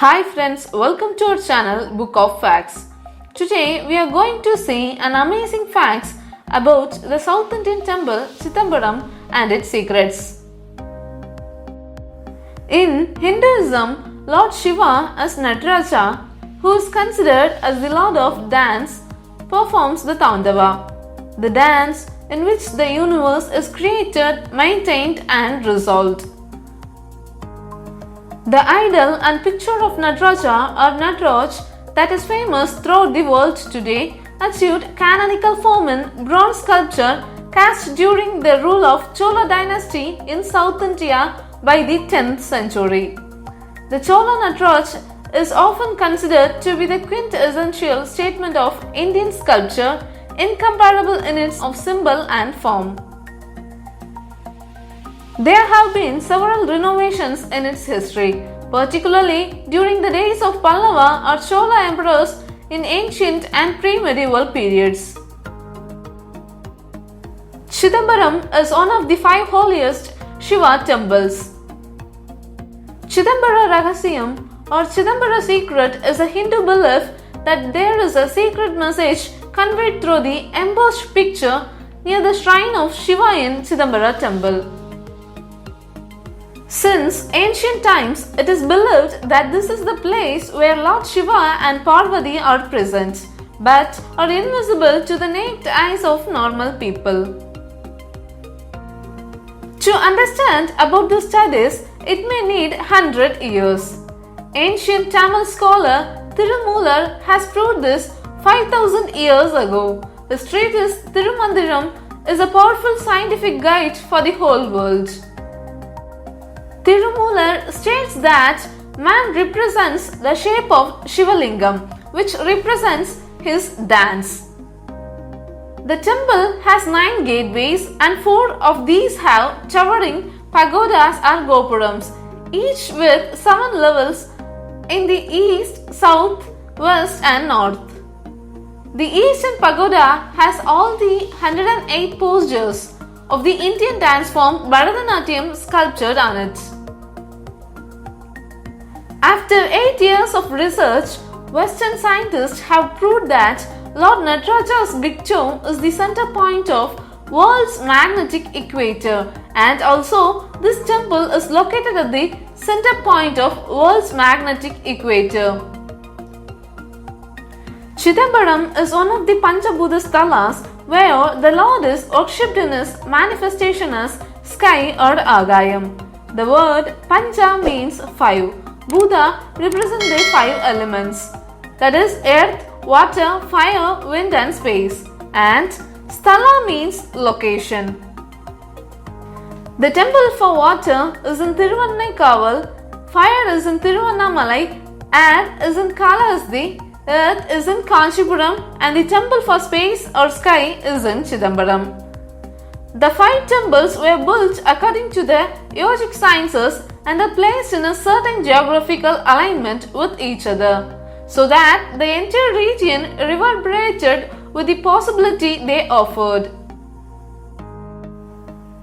Hi friends, welcome to our channel Book of Facts. Today we are going to see an amazing facts about the South Indian temple Chidambaram and its secrets. In Hinduism, Lord Shiva as Nataraja, who is considered as the Lord of Dance, performs the Tandava, the dance in which the universe is created, maintained and resolved. The idol and picture of Nataraja or Nataraj that is famous throughout the world today achieved canonical form in bronze sculpture cast during the rule of Chola dynasty in South India by the 10th century. The Chola Nataraj is often considered to be the quintessential statement of Indian sculpture, incomparable in its of symbol and form. There have been several renovations in its history, particularly during the days of Pallava or Chola emperors in ancient and pre-medieval periods. Chidambaram is one of the 5 holiest Shiva temples. Chidambara Rahasyam or Chidambara secret is a Hindu belief that there is a secret message conveyed through the embossed picture near the shrine of Shiva in Chidambara temple. Since ancient times, it is believed that this is the place where Lord Shiva and Parvati are present, but are invisible to the naked eyes of normal people. To understand about the studies, it may need 100 years. Ancient Tamil scholar Tirumular has proved this 5000 years ago. His treatise Tirumandiram is a powerful scientific guide for the whole world. Tirumular states that man represents the shape of Shivalingam, which represents his dance. The temple has 9 gateways and 4 of these have towering pagodas or gopurams, each with 7 levels in the east, south, west and north. The eastern pagoda has all the 108 postures of the Indian dance form Bharatanatyam sculptured on it. After 8 years of research, Western scientists have proved that Lord Nataraja's big toe is the center point of world's magnetic equator, and also this temple is located at the center point of world's magnetic equator. Chidambaram is one of the Panchabhuta Sthalas where the Lord is worshipped in his manifestation as sky or Agayam. The word Pancha means 5. Buddha represents the 5 elements, that is earth, water, fire, wind and space, and Sthala means location. The temple for water is in Thiruvannaikaval, fire is in Thiruvannamalai, air is in Kalahasti, earth is in Kanchipuram, and the temple for space or sky is in Chidambaram. The 5 temples were built according to the yogic sciences and are placed in a certain geographical alignment with each other, so that the entire region reverberated with the possibility they offered.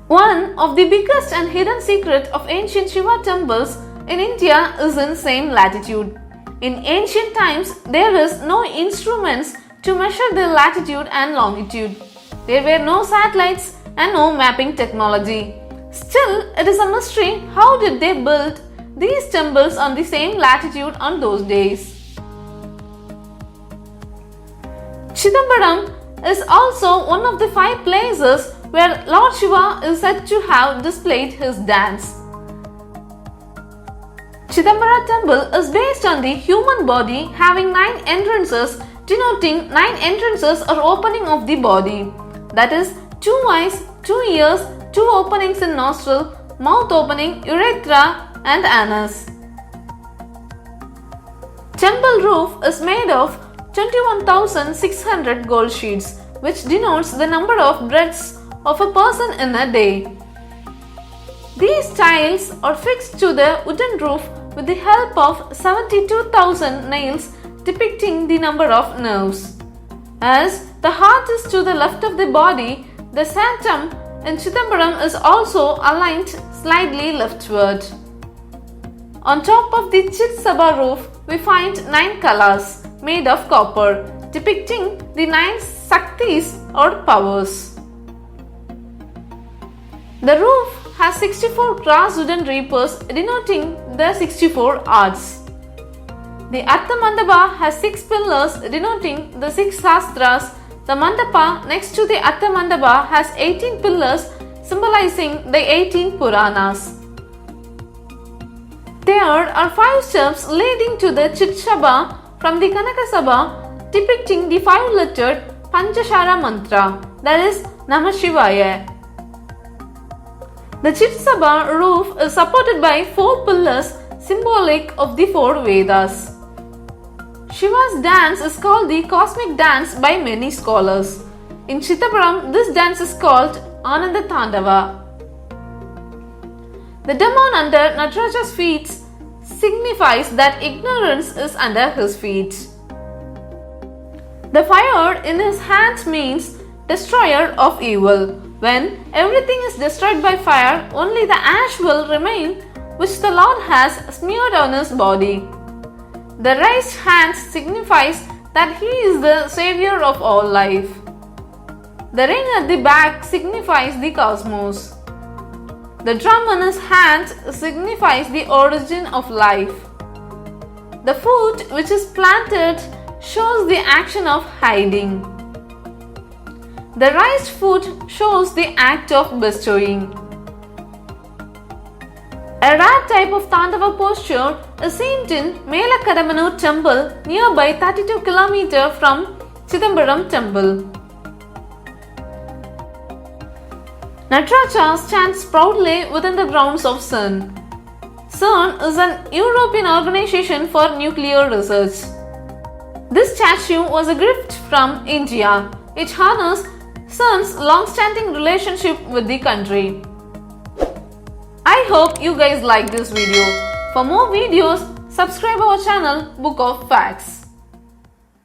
One of the biggest and hidden secret of ancient Shiva temples in India is in same latitude. In ancient times, there is no instruments to measure the latitude and longitude. There were no satellites and no mapping technology. Still, it is a mystery how did they build these temples on the same latitude on those days. Chidambaram is also one of the 5 places where Lord Shiva is said to have displayed his dance. Chidambara temple is based on the human body having 9 entrances, denoting 9 entrances or opening of the body, that is 2 eyes, 2 ears, 2 openings in nostril, mouth opening, urethra and anus. Temple roof is made of 21,600 gold sheets, which denotes the number of breaths of a person in a day. These tiles are fixed to the wooden roof with the help of 72,000 nails depicting the number of nerves. As the heart is to the left of the body, the sanctum in Chidambaram is also aligned slightly leftward. On top of the Chit Sabha roof, we find 9 kalas made of copper, depicting the 9 Shaktis or powers. The roof has 64 grass wooden reapers denoting the 64 arts. The Artha Mandapa has 6 pillars denoting the 6 Shastras. The Mandapa next to the Artha Mandapa has 18 pillars symbolizing the 18 Puranas. There are 5 steps leading to the Chit Sabha from the Kanaka Sabha depicting the 5-lettered Panchashara mantra, that is Namah Shivaya. The Chit Sabha roof is supported by 4 pillars symbolic of the 4 Vedas. Shiva's dance is called the cosmic dance by many scholars. In Chittapuram, this dance is called Ananda Tandava. The demon under Nataraja's feet signifies that ignorance is under his feet. The fire in his hands means destroyer of evil. When everything is destroyed by fire, only the ash will remain, which the Lord has smeared on his body. The raised hands signifies that he is the savior of all life. The ring at the back signifies the cosmos. The drum in his hands signifies the origin of life. The foot which is planted shows the action of hiding. The raised foot shows the act of bestowing. A rare type of Tandava posture is seen in Melakadamanur temple nearby 32 km from Chidambaram temple. Nataraja stands proudly within the grounds of CERN. CERN is an European organization for nuclear research. This statue was a gift from India. It honors CERN's long-standing relationship with the country. I hope you guys like this video. For more videos, subscribe our channel Book of Facts.